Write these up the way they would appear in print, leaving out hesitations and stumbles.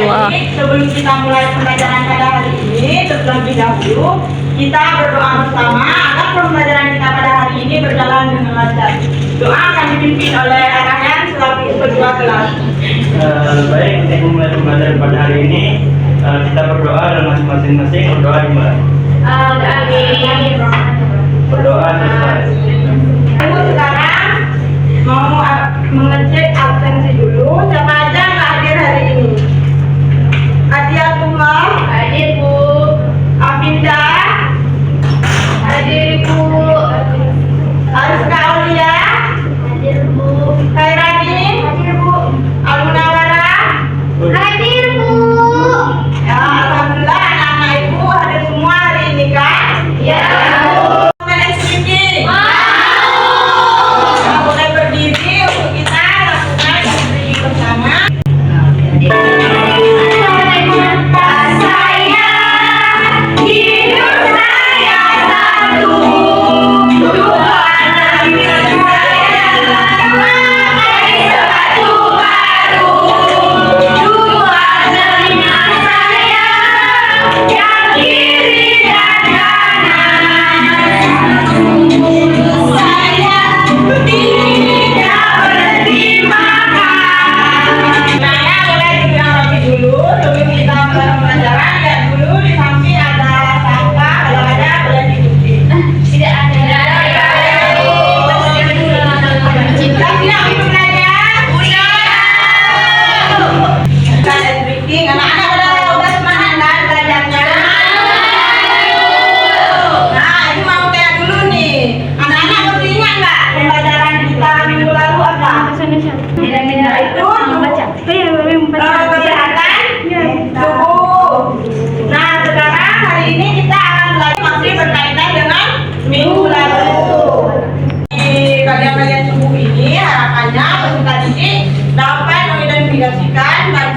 berdoa. Sebelum kita mulai pembelajaran pada hari ini, terlebih dahulu kita berdoa bersama agar pembelajaran kita pada hari ini berjalan dengan lancar. Doa akan dipimpin oleh Arahan selaku ketua kelas. Baik, untuk memulai pembelajaran pada hari ini, kita berdoa dan masing-masing berdoa dimulai. Berdoa selesai. Ibu sekarang mau mengecek absensi dulu. Siapa aja nggak hadir hari ini? Adiatullah, Hadir Bu. Abinda, Hadir Bu. Ariska Aulia, Hadir Bu. Khairadin, Hadir Bu. Almunawara. Hadir Bu. Ya, alhamdulillah anak-anak ibu hadir semua hari ini kan? Ya. Boleh berdiri untuk kita lakukan berdiri bersama.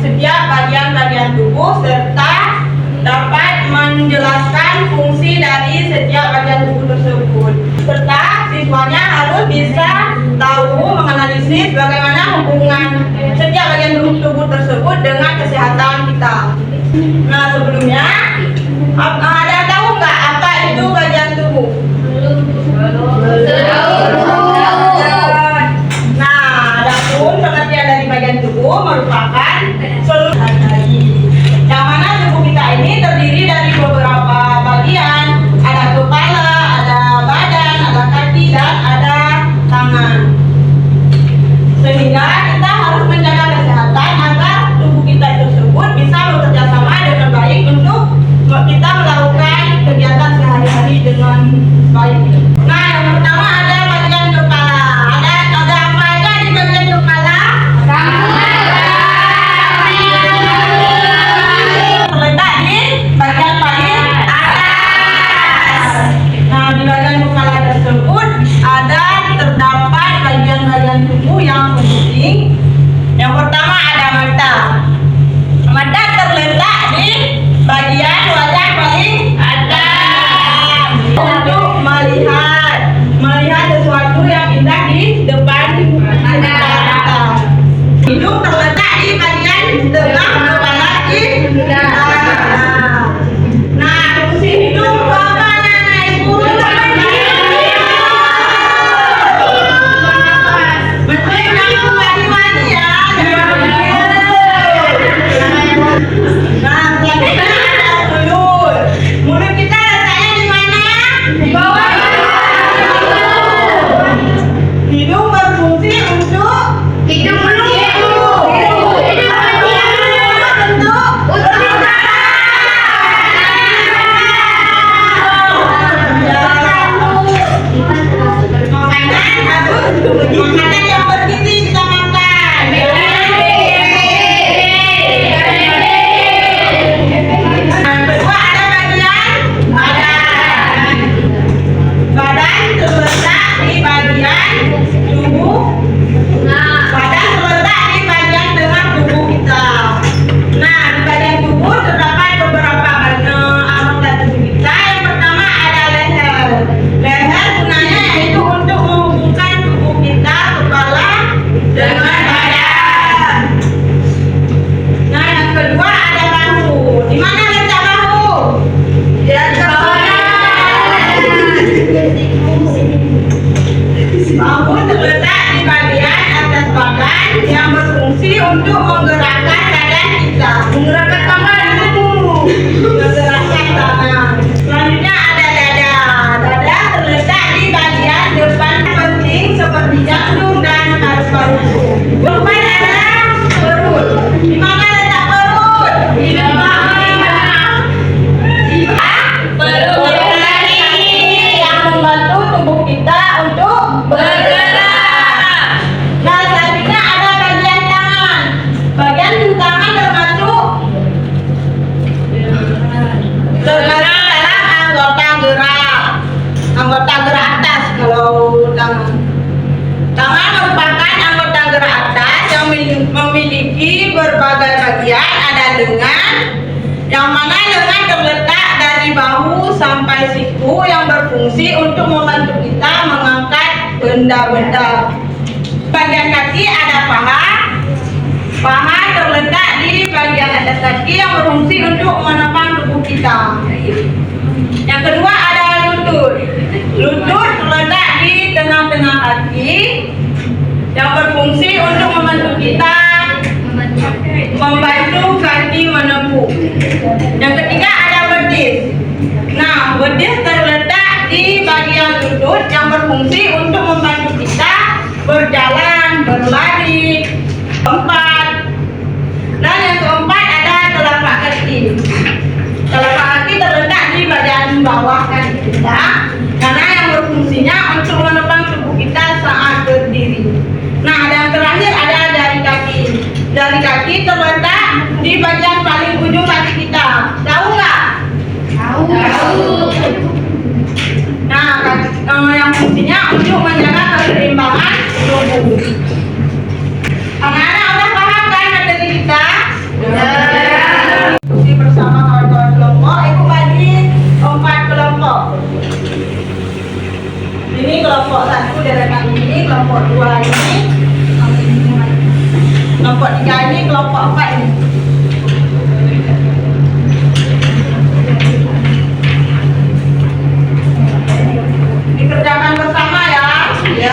Setiap bagian-bagian tubuh serta dapat menjelaskan fungsi dari setiap bagian tubuh tersebut. Serta siswanya harus bisa tahu menganalisis bagaimana hubungan setiap bagian tubuh tersebut dengan kesehatan kita. Nah, sebelumnya ada tahu nggak apa itu bagian tubuh? Nah, adapun pengertian dari bagian tubuh merupakan seluruh yang mana tubuh kita ini terdiri dari beberapa bagian. Ada kepala, ada badan, ada kaki, dan ada tangan. Sehingga kita harus menjaga kesehatan agar tubuh kita tersebut bisa bekerja sama dengan baik untuk kita melakukan kegiatan sehari-hari dengan baik. Nah, yang pertama ada lengan, yang mana lengan terletak dari bahu sampai siku yang berfungsi untuk membantu kita mengangkat benda-benda. Bagian kaki ada paha. Paha terletak di bagian atas kaki yang berfungsi untuk menopang tubuh kita. Yang kedua ada lutut. Lutut terletak di tengah-tengah kaki yang berfungsi untuk membantu kita membantu kaki menempuh. Yang ketiga ada betis. Nah, betis terletak di bagian lutut yang berfungsi untuk membantu kita berjalan, berlari, keempat. Dan yang keempat ada telapak kaki. Telapak kaki terletak di bagian bawah kaki kita, karena yang berfungsinya untuk menopang tubuh kita saat berdiri. Nah, dan yang terakhir ada jari kaki. Jari kaki terletak di bagian paling ujung kaki kita. Tahu nggak? Tahu. Nah, yang fungsinya untuk menjaga keseimbangan tubuh. Anak-anak udah paham kan materi kita? Ini bersama kawan-kawan kelompok, ibu bagi 4 kelompok. Ini kelompok 1 deretan ini, kelompok 2 ini, kelompok 3 ini, kelompok 4 ini. Dikerjakan bersama ya. Ya.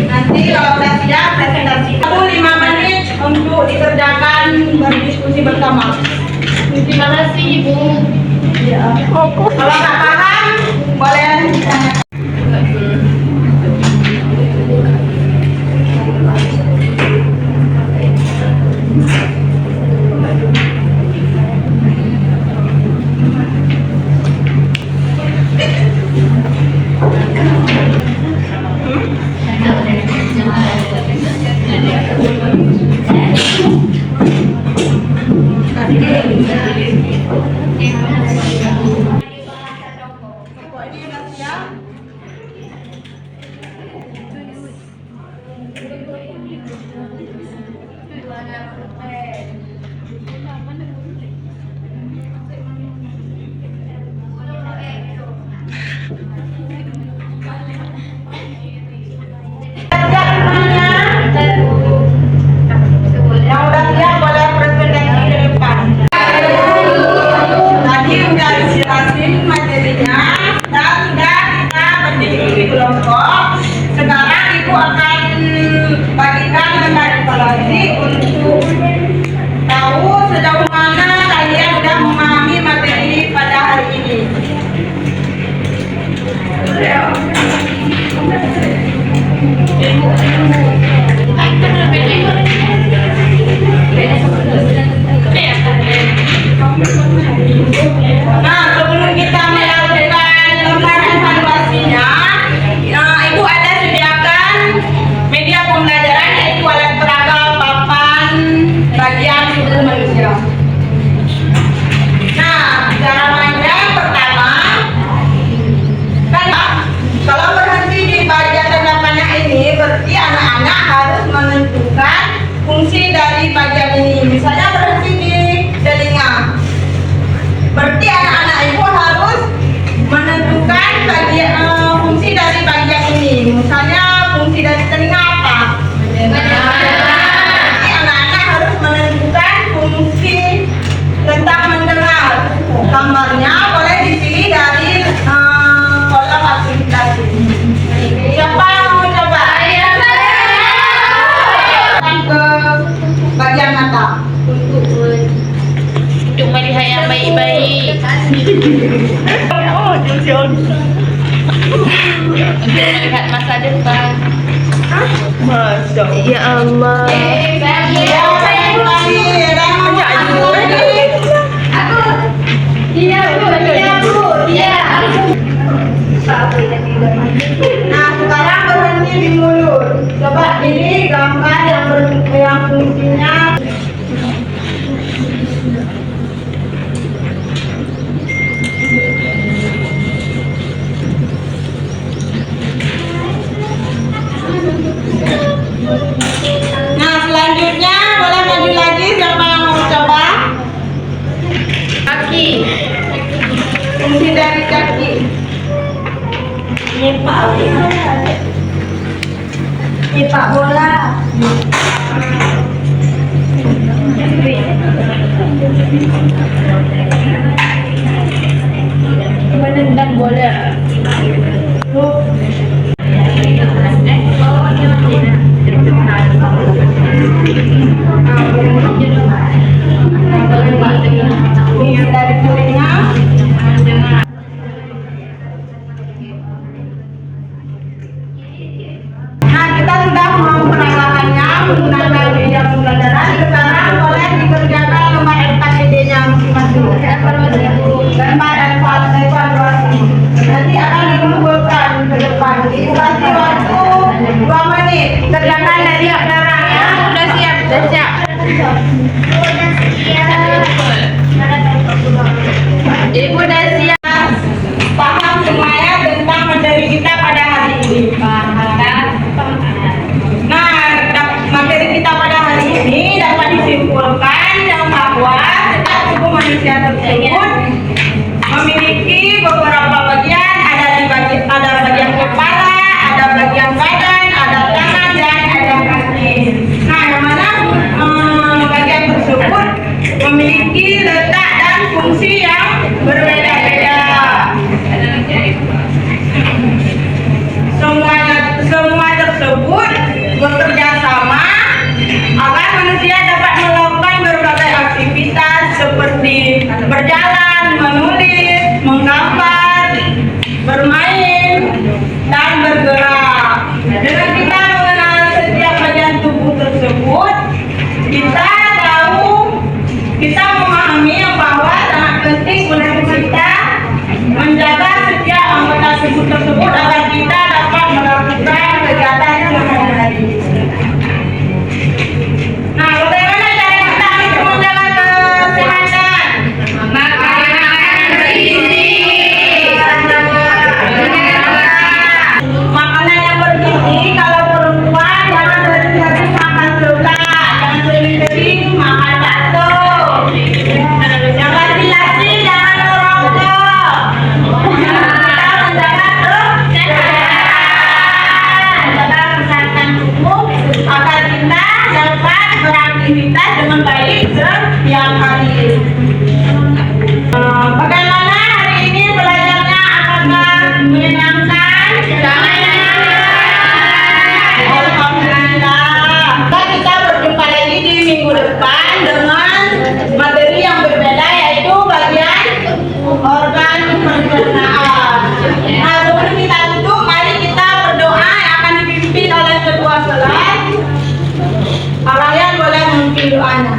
Nanti kalau udah siap presentasi. 5 menit untuk dikerjakan berdiskusi bersama. Terima kasih Ibu. Ya. Kalau nggak paham boleh ditanya. Kelompok ini udah siap. Yang udah siap boleh presentasi ke depan. Tadi udah dijelasin materinya dan sudah kita berdiskusi di kelompok. Sekarang ibu akan bagikan rekapitulasi untuk tahu sejauh mana kalian sudah memahami materi pada hari ini. Nah, sebelum kita melakukan lembaran evaluasinya, ibu ada sediakan media pembelajaran yaitu alat peraga, papan, bagian tubuh manusia. Nah, cara mainnya pertama, kan kalau berhenti di bagian tanda panah ini, berarti anak-anak harus menentukan fungsi dari bagian ini. Misalnya berhenti di telinga. Berarti anak-anak ibu harus menentukan bagian fungsi dari bagian ini. Misalnya fungsi dari telinga apa? Berarti anak-anak harus menentukan fungsi tentang mendengar. Gambarnya boleh dipilih dari kolam aktivitas ini. Siapa yang mau coba? Ke bagian mata. Untuk melihat yang baik-baik. Untuk melihat masa depan. Ya Allah. Nah, sekarang berhenti di mulut. Coba ini gambar yang fungsinya. Nah, selanjutnya boleh maju lagi siapa Sepak bola. Menendang bola. Dari telinga. Nah, kita sudah memperagakannya menggunakan media pembelajaran. Sekarang boleh dikerjakan nomor LKPD-nya masing-masing. Lembar evaluasi. Nanti akan dikumpulkan ke depan. Dikasih waktu 2 menit. Kerjakan dari sekarang ya. Udah siap, udah siap. Ibu udah siap. Paham semuanya tentang materi kita pada hari ini. Nah, materi kita pada hari ini dapat disimpulkan yang bahwa setiap tubuh manusia tersebut memiliki beberapa bagian, ada bagian kepala, ada bagian badan, ada tangan dan ada kaki. Nah, yang mana bagian tersebut memiliki letak dan fungsi yang berbeda-beda. Semua tersebut bekerja sama agar manusia dapat melakukan berbagai aktivitas seperti berjalan, menulis, menggambar, bermain, dan bergerak. Dengan kita mengenal setiap bagian tubuh tersebut, kita memahami bahwa sangat penting untuk kita menjaga setiap anggota tubuh tersebut agar kita dapat melakukan kegiatan sehari-hari. Nah, bagaimana cara kita untuk menjaga kesehatan? Makan bergizi. Makanan yang bergizi, kalau perempuan jangan sering-sering makan seblak, jangan sering-sering makan bakso. Yang laki-laki jangan merokok. Kita menjaga kesehatan tubuh agar kita dapat beraktivitas dengan baik setiap hari. Bagaimana hari ini belajarnya? Apakah menyenangkan? Alhamdulillah. Kita berjumpa lagi di minggu depan dengan materi yang berbeda, yaitu bagian organ pencernaan. Nah, sebelum kita tutup, mari kita berdoa yang akan dipimpin oleh ketua kelas. Kalian boleh memimpin doanya.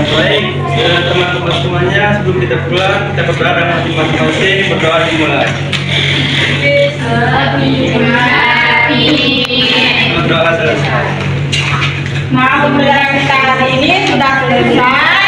Baik, teman-teman semuanya, sebelum kita pulang, kita berdoa dengan hati masing-masing. Berdoa dimulai. Berdoa selesai. Nah, pembelajaran kita hari ini sudah selesai.